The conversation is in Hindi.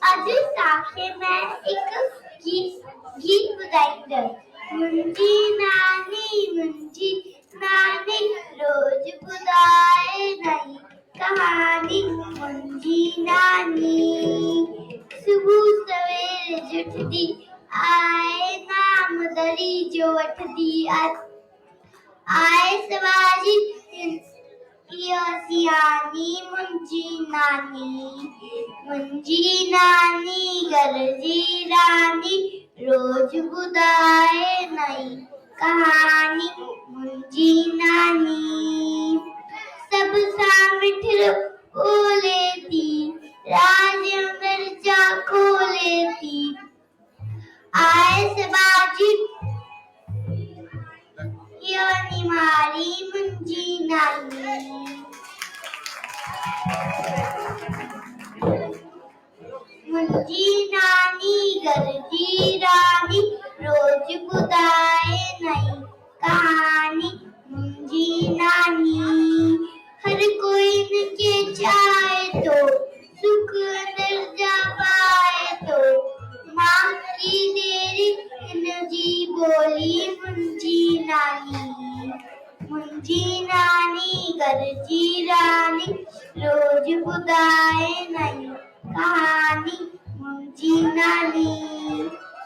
अॼु तव्हांखे मैं हिकु गीत ॿुधाईंदमि। मुंहिंजी नानी रोज ॿुधाए नई कहानी। मुंहिंजी नानी सुबुह सवेरे जुटदी आए नाम दरी जो वठदी आए सवारी इहो सियानी। मुंहिंजी नानी घर जी रानी रोज ॿुधाए नई कहानी। मुंहिंजी नानी सब सां मिठड़ो ॿोले थी, राज मिर्चा खोले थी। आए सबाजी यो निमारी मुंहिंजी नानी। मुंहिंजी नानी घर जी रानी रोज ॿुधाए नई कहानी। मुंहिंजी नानी हर कोई इनके चाहे तो सुख दर्जा पाए तो। माँ की देरी इनजी बोली मुंहिंजी नानी। मुंहिंजी नानी घर जी रानी रोज ॿुधाए नई कहानी। मुंहिंजी नानी